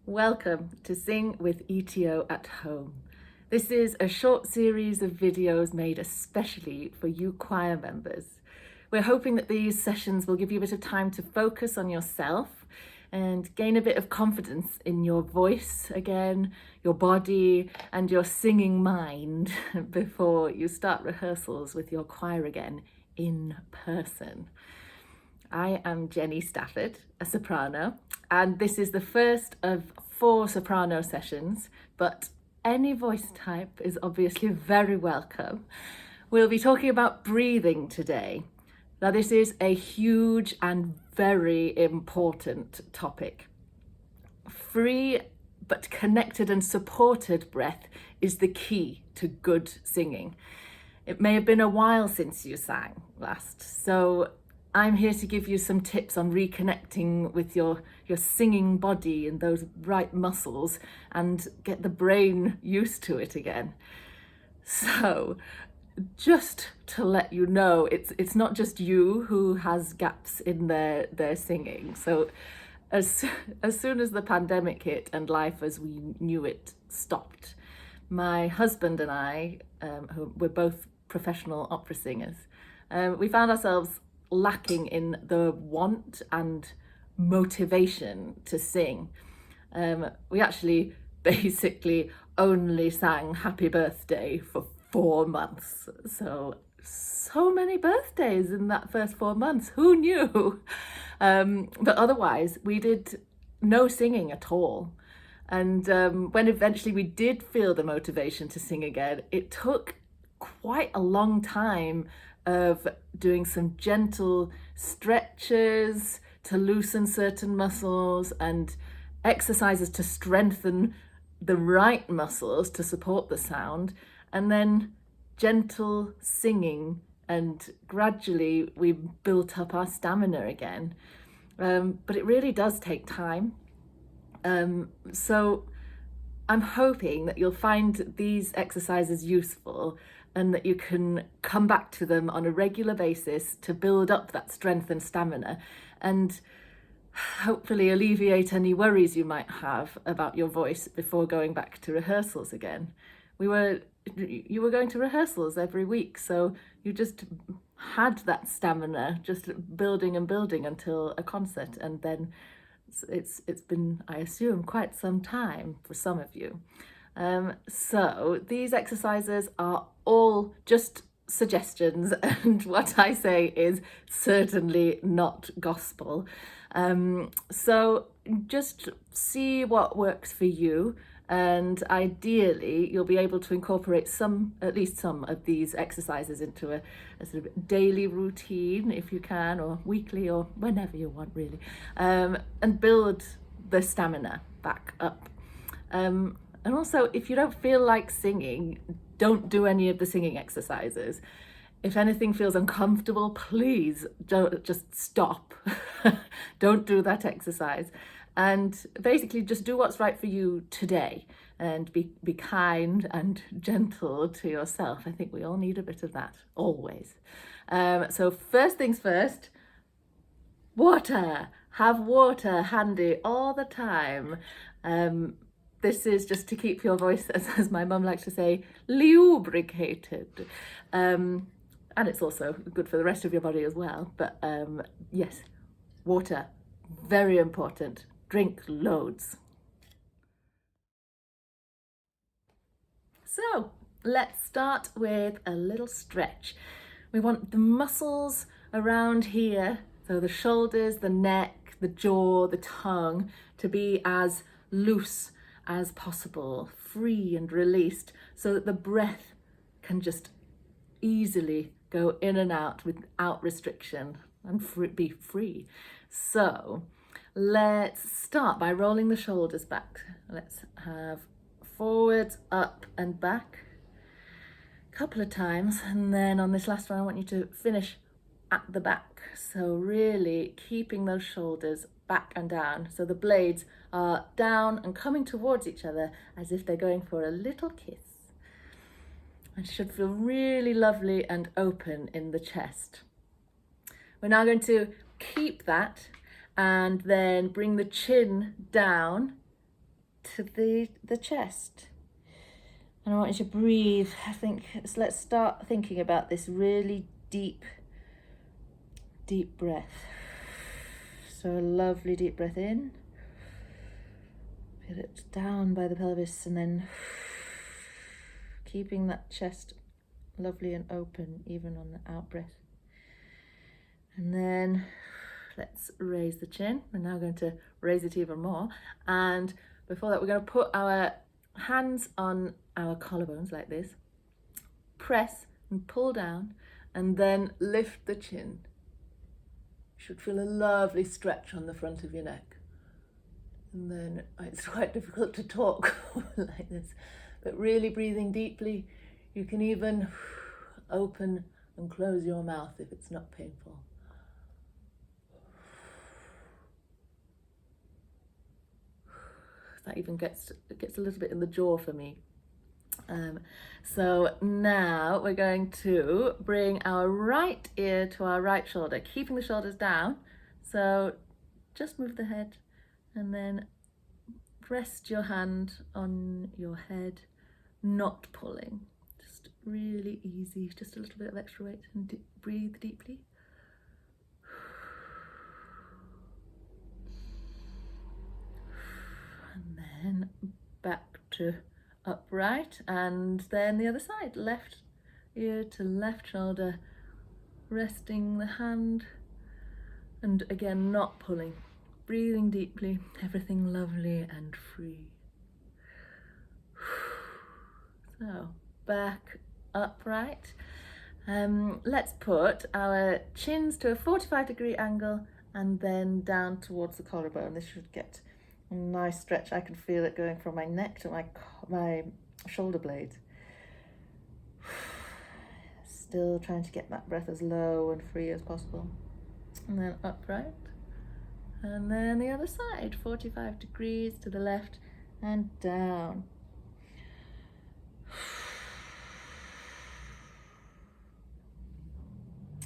Welcome to Sing with ETO at Home. This is a short series of videos made especially for you choir members. We're hoping that these sessions will give you a bit of time to focus on yourself and gain a bit of confidence in your voice again, your body and your singing mind before you start rehearsals with your choir again in person. I am Jenny Stafford, a soprano, and this is the first of 4 soprano sessions, but any voice type is obviously very welcome. We'll be talking about breathing today. Now, this is a huge and very important topic. Free but connected and supported breath is the key to good singing. It may have been a while since you sang last, so I'm here to give you some tips on reconnecting with your singing body and those right muscles and get the brain used to it again. So just to let you know, it's not just you who has gaps in their singing. So as soon as the pandemic hit and life as we knew it stopped, my husband and I, who we're both professional opera singers, we found ourselves lacking in the want and motivation to sing. We actually basically only sang Happy Birthday for 4 months. So many birthdays in that first 4 months. Who knew? But otherwise, we did no singing at all. And when eventually we did feel the motivation to sing again, it took quite a long time of doing some gentle stretches to loosen certain muscles and exercises to strengthen the right muscles to support the sound, and then gentle singing, and gradually we built up our stamina again. But it really does take time. So I'm hoping that you'll find these exercises useful and that you can come back to them on a regular basis to build up that strength and stamina and hopefully alleviate any worries you might have about your voice before going back to rehearsals again. You were going to rehearsals every week, so you just had that stamina just building and building until a concert, and then it's been, I assume, quite some time for some of you. So these exercises are all just suggestions, and what I say is certainly not gospel. So just see what works for you, and ideally you'll be able to incorporate at least some of these exercises into a sort of daily routine if you can, or weekly, or whenever you want really, and build the stamina back up. And also, if you don't feel like singing, don't do any of the singing exercises. If anything feels uncomfortable, please don't just stop. Don't do that exercise. And basically just do what's right for you today, and be kind and gentle to yourself. I think we all need a bit of that, always. So first things first, water. Have water handy all the time. This is just to keep your voice, as my mum likes to say, lubricated. And it's also good for the rest of your body as well. But yes, water, very important. Drink loads. So let's start with a little stretch. We want the muscles around here, so the shoulders, the neck, the jaw, the tongue, to be as loose as possible, free and released, so that the breath can just easily go in and out without restriction and be free. So let's start by rolling the shoulders back. Let's have forwards, up and back a couple of times, and then on this last one I want you to finish at the back. So really keeping those shoulders back and down, so the blades are down and coming towards each other as if they're going for a little kiss. It should feel really lovely and open in the chest. We're now going to keep that and then bring the chin down to the chest. And I want you to breathe. So let's start thinking about this really deep breath. So a lovely deep breath in. Feel it down by the pelvis, and then keeping that chest lovely and open even on the out breath. And then let's raise the chin. We're now going to raise it even more. And before that, we're going to put our hands on our collarbones like this. Press and pull down, and then lift the chin. You should feel a lovely stretch on the front of your neck. And then it's quite difficult to talk like this, but really breathing deeply. You can even open and close your mouth if it's not painful. That even gets a little bit in the jaw for me. So now we're going to bring our right ear to our right shoulder, keeping the shoulders down. So just move the head and then rest your hand on your head, not pulling. Just really easy, just a little bit of extra weight, and breathe deeply. And then back to upright, and then the other side, left ear to left shoulder, resting the hand, and again not pulling, breathing deeply, everything lovely and free. So back upright. Let's put our chins to a 45-degree angle and then down towards the collarbone. This should get a nice stretch. I can feel it going from my neck to my shoulder blades. Still trying to get that breath as low and free as possible. And then upright. And then the other side, 45 degrees to the left and down.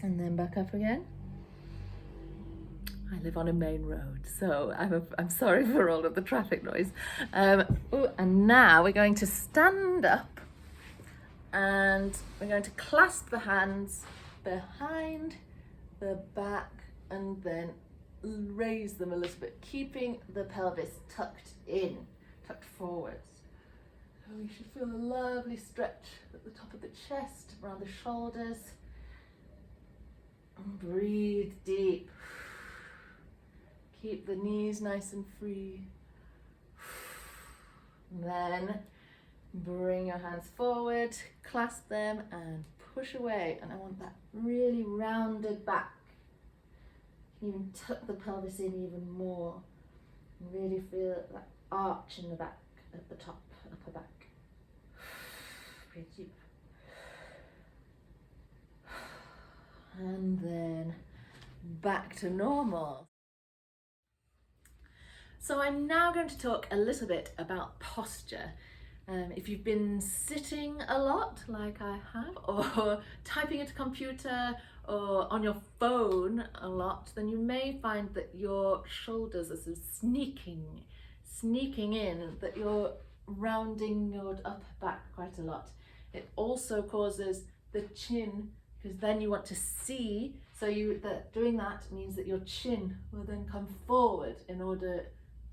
And then back up again. I live on a main road, so I'm sorry for all of the traffic noise. And now we're going to stand up, and we're going to clasp the hands behind the back and then raise them a little bit, keeping the pelvis tucked forwards. So you should feel a lovely stretch at the top of the chest, around the shoulders. And breathe deep. Keep the knees nice and free. And then bring your hands forward, clasp them and push away. And I want that really rounded back. You can even tuck the pelvis in even more. And really feel that arch in the back, at the top, upper back. Breathe deep. And then back to normal. So I'm now going to talk a little bit about posture. If you've been sitting a lot, like I have, or typing at a computer or on your phone a lot, then you may find that your shoulders are sort of sneaking in, that you're rounding your upper back quite a lot. It also causes the chin, because then you want to see, so doing that means that your chin will then come forward in order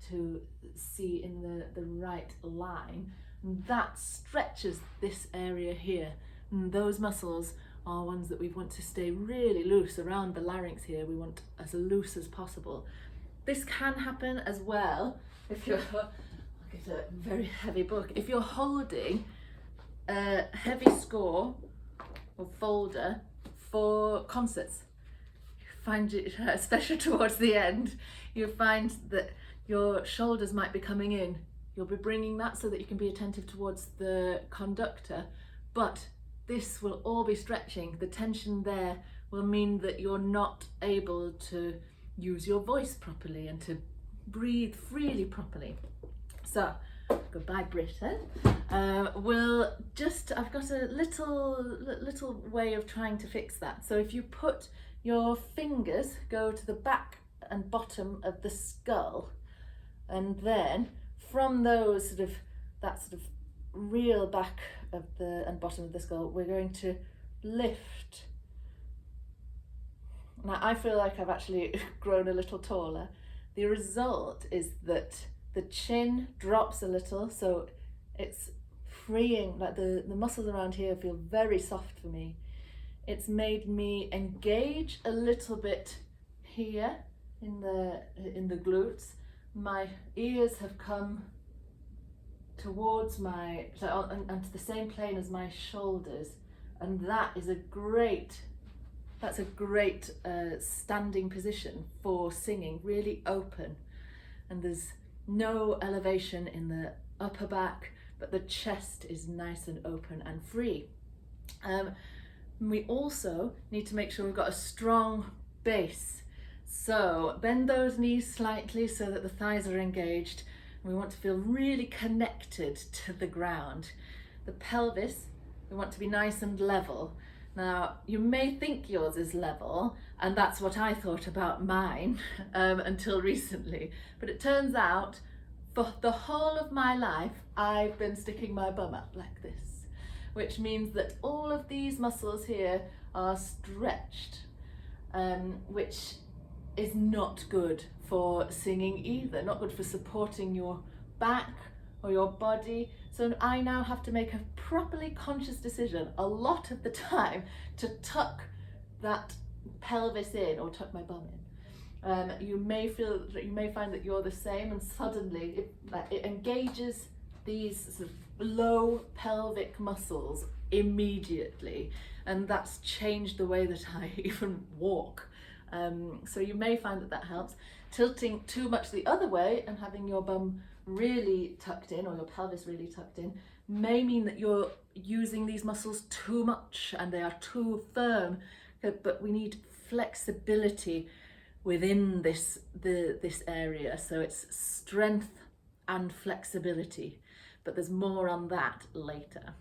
to see in the right line. And that stretches this area here. And those muscles are ones that we want to stay really loose around the larynx here. We want as loose as possible. This can happen as well if you're, it's a very heavy book, if you're holding a heavy score or folder for concerts. You find it, especially towards the end, you find that your shoulders might be coming in. You'll be bringing that so that you can be attentive towards the conductor, but this will all be stretching. The tension there will mean that you're not able to use your voice properly and to breathe freely properly. So, goodbye Britain. I've got a little way of trying to fix that. So if you put your fingers, go to the back and bottom of the skull, and then from those that sort of real back of the and bottom of the skull, we're going to lift. Now I feel like I've actually grown a little taller. The result is that the chin drops a little, so it's freeing, like the muscles around here feel very soft for me. It's made me engage a little bit here in the glutes. My ears have come towards and to the same plane as my shoulders, and that's a great standing position for singing, really open, and there's no elevation in the upper back, but the chest is nice and open and free. We also need to make sure we've got a strong base, so bend those knees slightly so that the thighs are engaged. We want to feel really connected to the ground. The pelvis, we want to be nice and level. Now, you may think yours is level, and that's what I thought about mine until recently. But it turns out, for the whole of my life, I've been sticking my bum up like this, which means that all of these muscles here are stretched, which is not good for singing either, not good for supporting your back or your body. So I now have to make a properly conscious decision a lot of the time to tuck that pelvis in or tuck my bum in. You may find that you're the same, and suddenly it engages these sort of low pelvic muscles immediately, and that's changed the way that I even walk. So you may find that helps. Tilting too much the other way and having your bum really tucked in or your pelvis really tucked in may mean that you're using these muscles too much and they are too firm, but we need flexibility within this area, so it's strength and flexibility, but there's more on that later.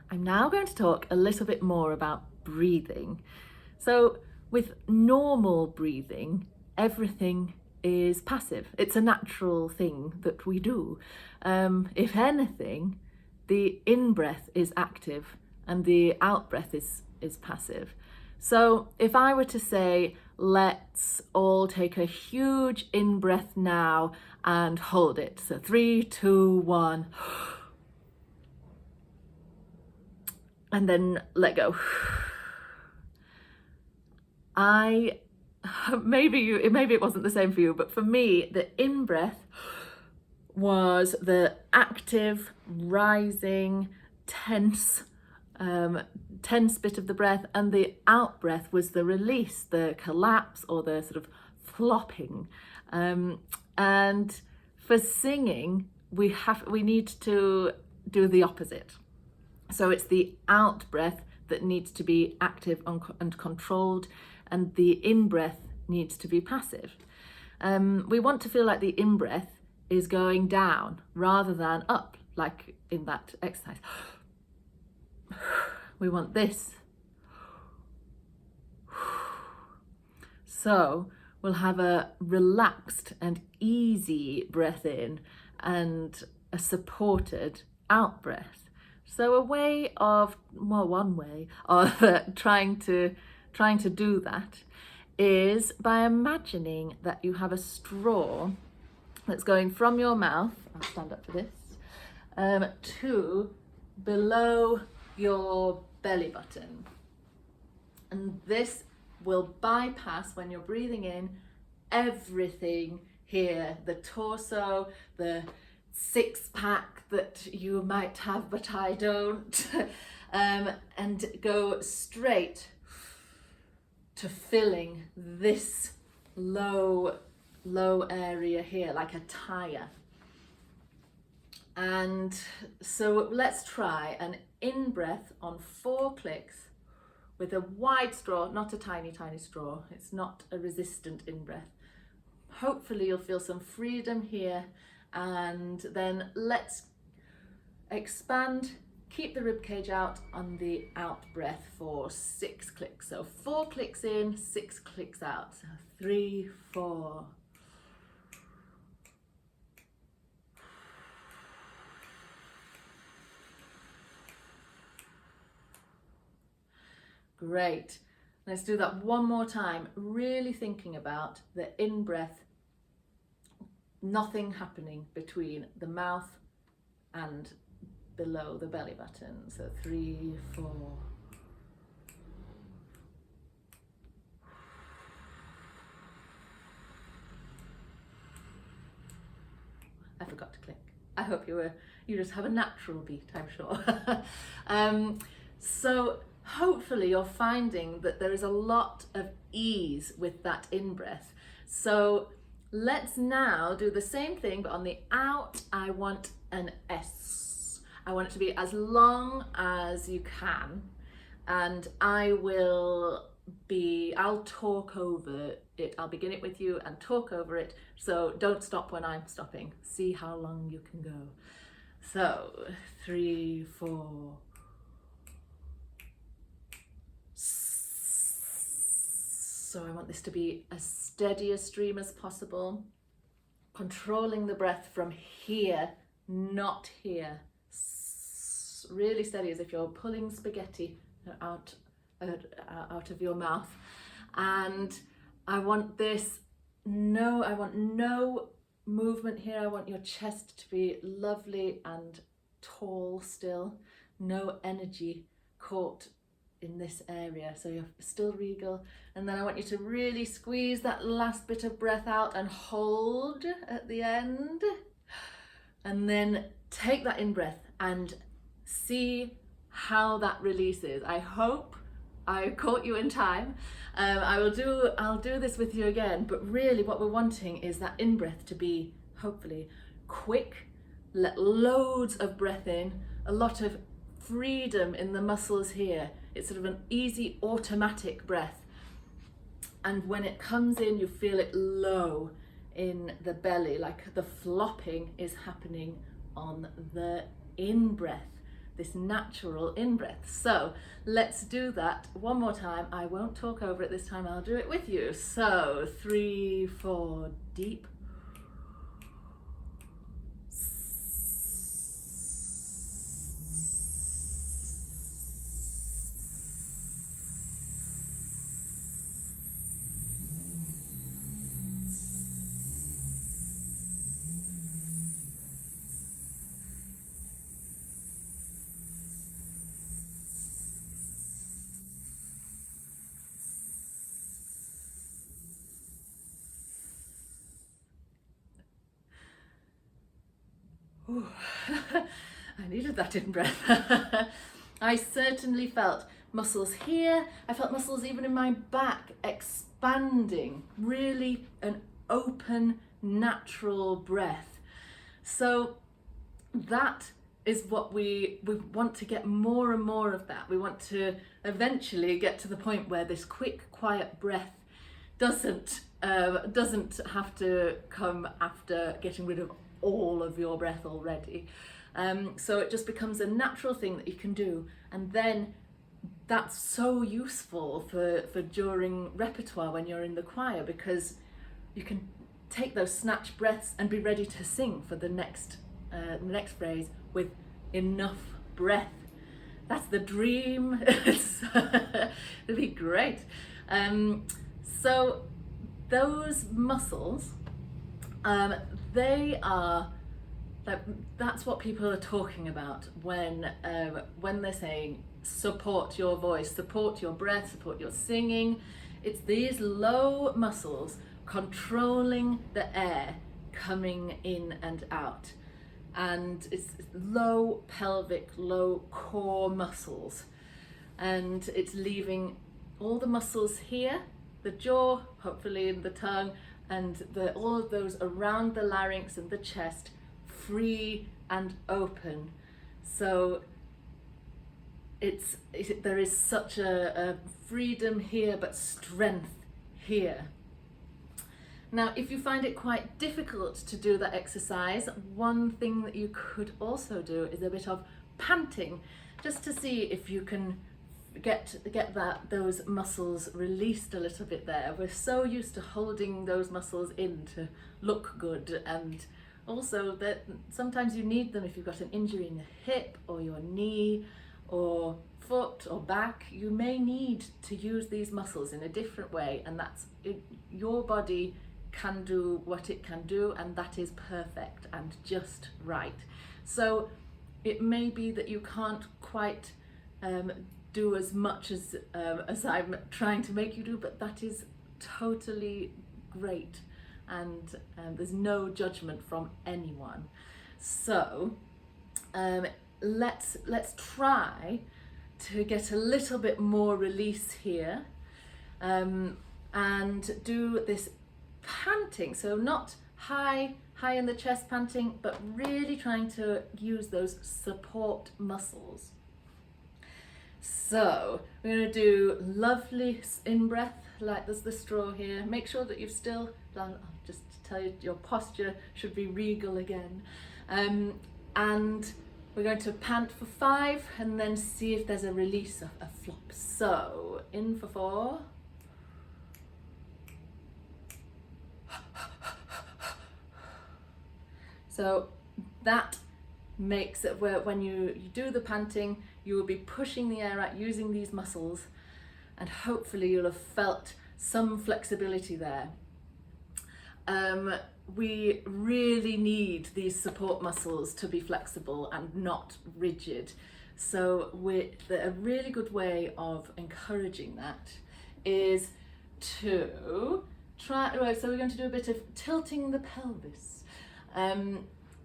I'm now going to talk a little bit more about breathing. So with normal breathing, everything is passive. It's a natural thing that we do. If anything, the in-breath is active and the out-breath is passive. So if I were to say, let's all take a huge in-breath now and hold it. So 3, 2, 1. And then let go. Maybe it wasn't the same for you, but for me, the in-breath was the active, rising, tense bit of the breath, and the out-breath was the release, the collapse, or the sort of flopping. And for singing, we need to do the opposite. So it's the out breath that needs to be active and controlled, and the in breath needs to be passive. We want to feel like the in breath is going down rather than up, like in that exercise. We want this. So we'll have a relaxed and easy breath in and a supported out breath. So one way of trying to do that is by imagining that you have a straw that's going from your mouth, I'll stand up for this, to below your belly button. And this will bypass, when you're breathing in, everything here, the torso, the six-pack that you might have but I don't, and go straight to filling this low area here like a tire. And so let's try an in-breath on 4 clicks with a wide straw, not a tiny straw. It's not a resistant in-breath. Hopefully you'll feel some freedom here. And then let's expand, keep the rib cage out on the out breath for 6 clicks. So 4 clicks in, 6 clicks out. So 3, 4. Great. Let's do that one more time, really thinking about the in-breath, nothing happening between the mouth and below the belly button. So 3, 4. I forgot to click. I hope you just have a natural beat, I'm sure. So hopefully you're finding that there is a lot of ease with that in-breath. So let's now do the same thing, but on the out, I want an S. I want it to be as long as you can. And I'll talk over it. I'll begin it with you and talk over it. So don't stop when I'm stopping. See how long you can go. So 3, 4. So I want this to be as steady a stream as possible. Controlling the breath from here, not here. Really steady, as if you're pulling spaghetti out of your mouth. And I want no movement here. I want your chest to be lovely and tall still. No energy caught in this area, so you're still regal. And then I want you to really squeeze that last bit of breath out and hold at the end. And then take that in breath and see how that releases. I hope I caught you in time. I'll do this with you again, but really what we're wanting is that in-breath to be hopefully quick, let loads of breath in, a lot of freedom in the muscles here. It's sort of an easy automatic breath. And when it comes in, you feel it low in the belly, like the flopping is happening on the in-breath. This natural in-breath. So let's do that one more time. I won't talk over it this time, I'll do it with you. So 3, 4, deep. I needed that in breath. I certainly felt muscles here. I felt muscles even in my back expanding. Really an open, natural breath. So that is what we want to get more and more of that. We want to eventually get to the point where this quick, quiet breath doesn't have to come after getting rid of all of your breath already. So it just becomes a natural thing that you can do, and then that's so useful for during repertoire when you're in the choir, because you can take those snatch breaths and be ready to sing for the next phrase with enough breath. That's the dream. It'd be great. So those muscles, that's what people are talking about when they're saying support your voice, support your breath, support your singing. It's these low muscles controlling the air coming in and out. And it's low pelvic, low core muscles. And it's leaving all the muscles here, the jaw, hopefully in the tongue, and all of those around the larynx and the chest, free and open. So there is such a freedom here, but strength here. Now, if you find it quite difficult to do that exercise, one thing that you could also do is a bit of panting, just to see if you can get those muscles released a little bit there. We're so used to holding those muscles in to look good, and also that sometimes you need them if you've got an injury in the hip or your knee, or foot or back, you may need to use these muscles in a different way, and that's it. Your body can do what it can do, and that is perfect and just right. So it may be that you can't quite do as much as I'm trying to make you do, but that is totally great, and there's no judgment from anyone. So let's try to get a little bit more release here, and do this panting. So not high in the chest panting, but really trying to use those support muscles. So we're going to do lovely in-breath, like there's the straw here. Make sure that you've still done, I'll just tell you, your posture should be regal again. And we're going to pant for 5 and then see if there's a release of a flop. So in for 4. So that makes it where when you do the panting, you will be pushing the air out using these muscles, and hopefully you'll have felt some flexibility there. We really need these support muscles to be flexible and not rigid. So a really good way of encouraging that is to try, right, so we're going to do a bit of tilting the pelvis.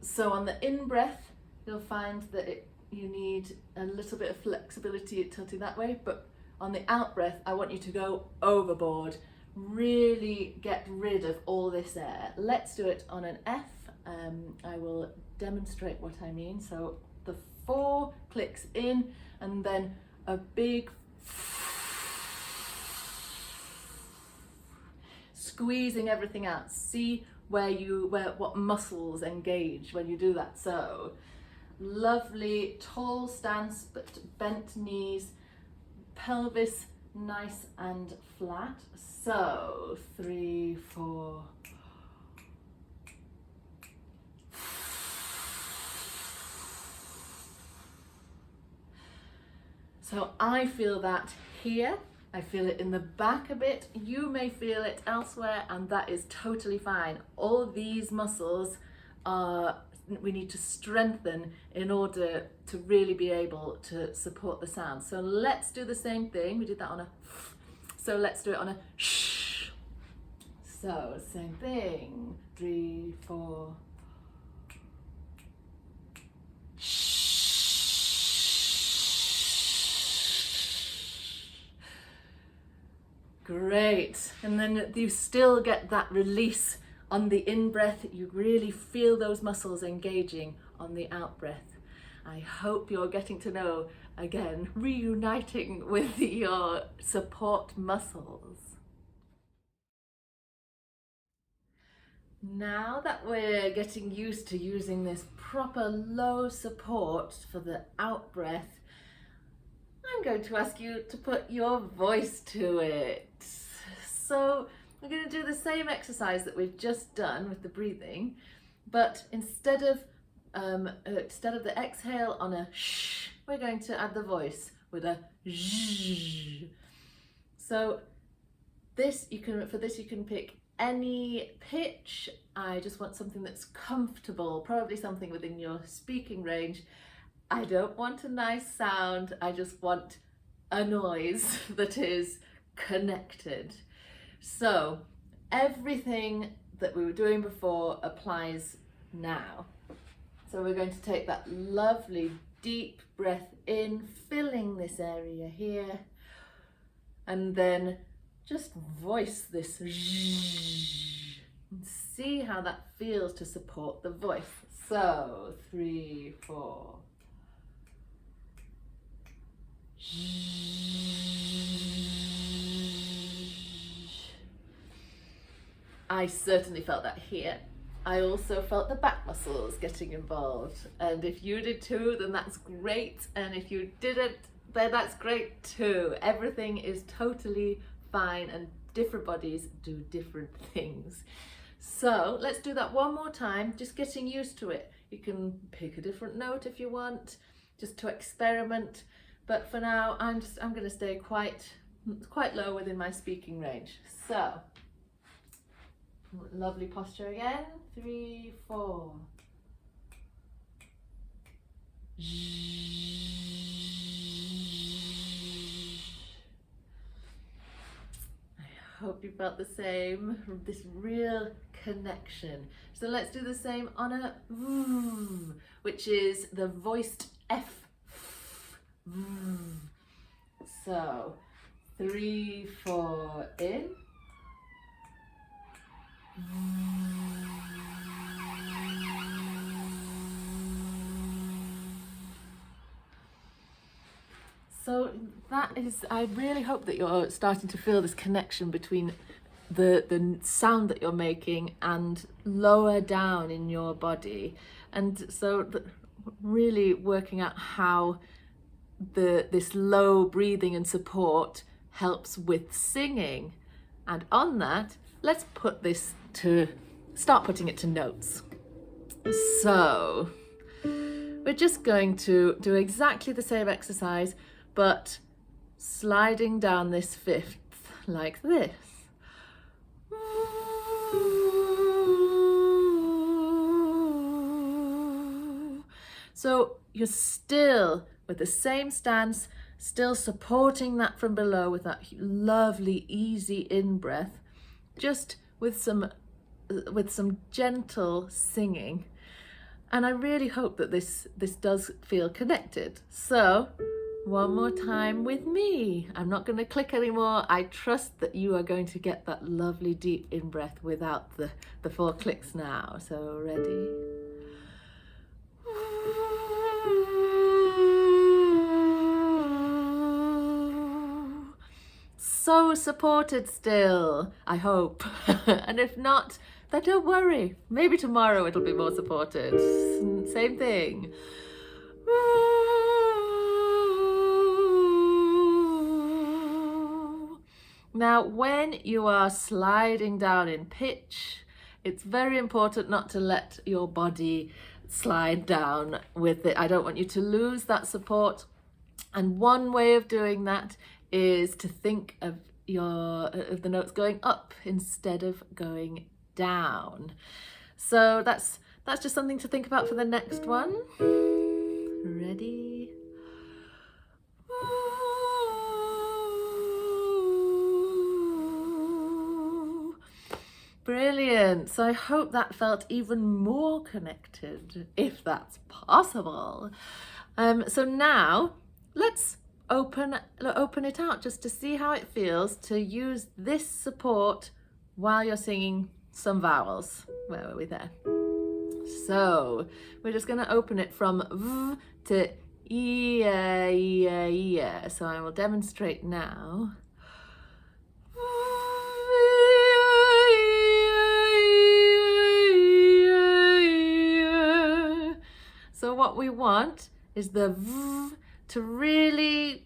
So on the in-breath, you'll find that you need a little bit of flexibility at tilting that way, but on the out-breath, I want you to go overboard, really get rid of all this air. Let's do it on an F. I will demonstrate what I mean. So the 4 clicks in, and then a big squeezing everything out. See what muscles engage when you do that. So lovely tall stance, but bent knees, pelvis nice and flat. So 3, 4. So I feel that here. I feel it in the back a bit. You may feel it elsewhere, and that is totally fine. All these muscles we need to strengthen in order to really be able to support the sound. So let's do the same thing. We did that on a, so let's do it on a shh. So same thing. 3, 4. Great. And then you still get that release on the in-breath. You really feel those muscles engaging on the out-breath. I hope you're getting to know, again, reuniting with your support muscles. Now that we're getting used to using this proper low support for the out-breath, I'm going to ask you to put your voice to it. So we're going to do the same exercise that we've just done with the breathing, but instead of the exhale on a shh, we're going to add the voice with a zh. So for this you can pick any pitch. I just want something that's comfortable, probably something within your speaking range. I don't want a nice sound, I just want a noise that is connected. So everything that we were doing before applies now. So we're going to take that lovely deep breath in, filling this area here, and then just voice this zh, and see how that feels to support the voice. So 3, 4. I certainly felt that here. I also felt the back muscles getting involved, and if you did too, then that's great, and if you didn't, then that's great too. Everything is totally fine, and different bodies do different things. So let's do that one more time, just getting used to it. You can pick a different note if you want, just to experiment, but for now I'm going to stay quite low within my speaking range. So lovely posture again. 3, 4. I hope you felt the same, this real connection. So let's do the same on a V, which is the voiced F. So 3, 4 in. So that is, I really hope that you're starting to feel this connection between the sound that you're making and lower down in your body. And so really working out how this low breathing and support helps with singing. And on that, let's start putting it to notes. So we're just going to do exactly the same exercise, but sliding down this fifth like this. So you're still with the same stance, still supporting that from below with that lovely easy in-breath, just with some gentle singing. And I really hope that this does feel connected. So one more time with me. I'm not going to click anymore. I trust that you are going to get that lovely deep in-breath without the 4 clicks now. So ready? So supported still, I hope. And if not, then don't worry. Maybe tomorrow it'll be more supported. Same thing. Now, when you are sliding down in pitch, it's very important not to let your body slide down with it. I don't want you to lose that support. And one way of doing that is to think of the notes going up instead of going down. So that's just something to think about for the next one. Ready? Brilliant. So I hope that felt even more connected, if that's possible. So now let's open it out just to see how it feels to use this support while you're singing some vowels. Where were we there? So we're just going to open it from V to E. So I will demonstrate now. So what we want is the V to really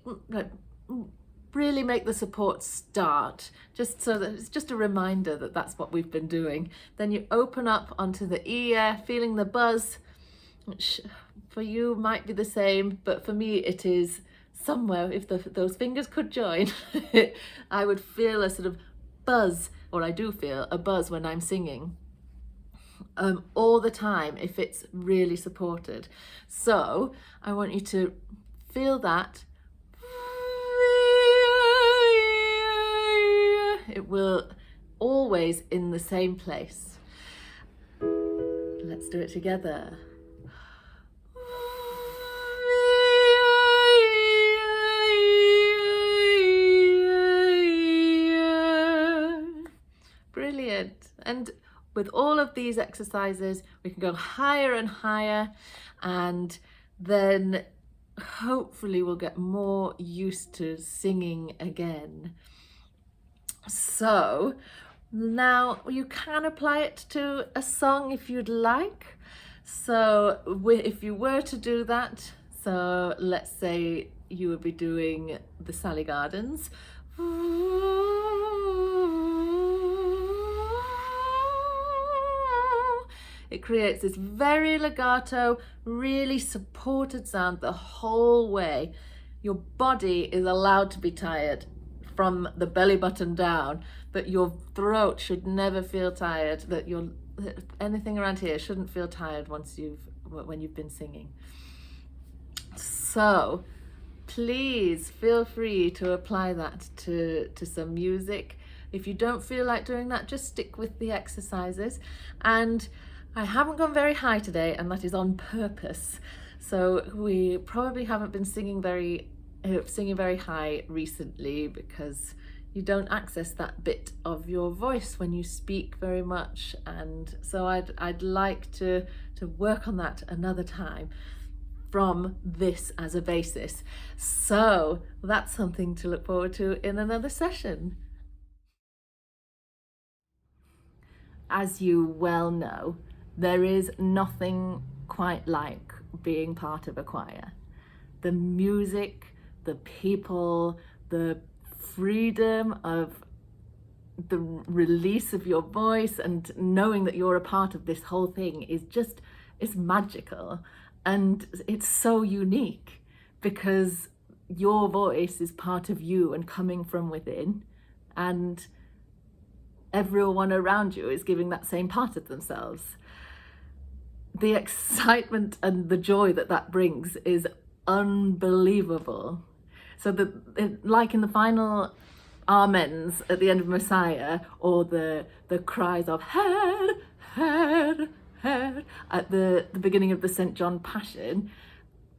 make the support start, just so that it's just a reminder that that's what we've been doing. Then you open up onto the ear, feeling the buzz, which for you might be the same, but for me it is somewhere. If those fingers could join, I would feel a sort of buzz, or I do feel a buzz when I'm singing. All the time if it's really supported. So I want you to feel that. It will always in the same place. Let's do it together. Brilliant. And with all of these exercises, we can go higher and higher, and then hopefully we'll get more used to singing again. So now you can apply it to a song if you'd like. So if you were to do that, so let's say you would be doing the Sally Gardens. It creates this very legato, really supported sound the whole way. Your body is allowed to be tired from the belly button down, but your throat should never feel tired, that anything around here shouldn't feel tired when you've been singing. So please feel free to apply that to some music. If you don't feel like doing that, just stick with the exercises. And I haven't gone very high today, and that is on purpose. So we probably haven't been singing very high recently, because you don't access that bit of your voice when you speak very much. And so I'd like to work on that another time from this as a basis. So that's something to look forward to in another session. As you well know, there is nothing quite like being part of a choir. The music, the people, the freedom of the release of your voice, and knowing that you're a part of this whole thing is magical. And it's so unique, because your voice is part of you and coming from within, and everyone around you is giving that same part of themselves. The excitement and the joy that brings is unbelievable. So like in the final amens at the end of Messiah, or the cries of head, head, head at the beginning of the St. John Passion,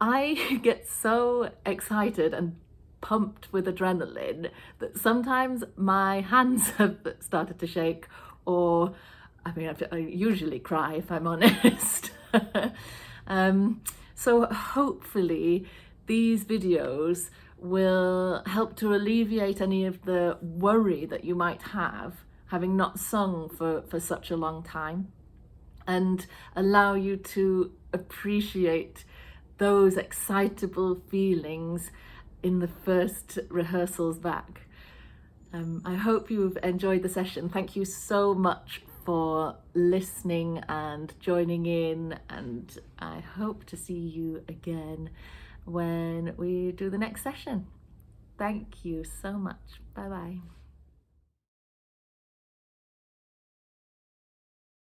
I get so excited and pumped with adrenaline that sometimes my hands have started to shake, or I usually cry, if I'm honest. So hopefully these videos will help to alleviate any of the worry that you might have, having not sung for such a long time, and allow you to appreciate those excitable feelings in the first rehearsals back. I hope you've enjoyed the session. Thank you so much for listening and joining in, and I hope to see you again when we do the next session. Thank you so much. Bye bye.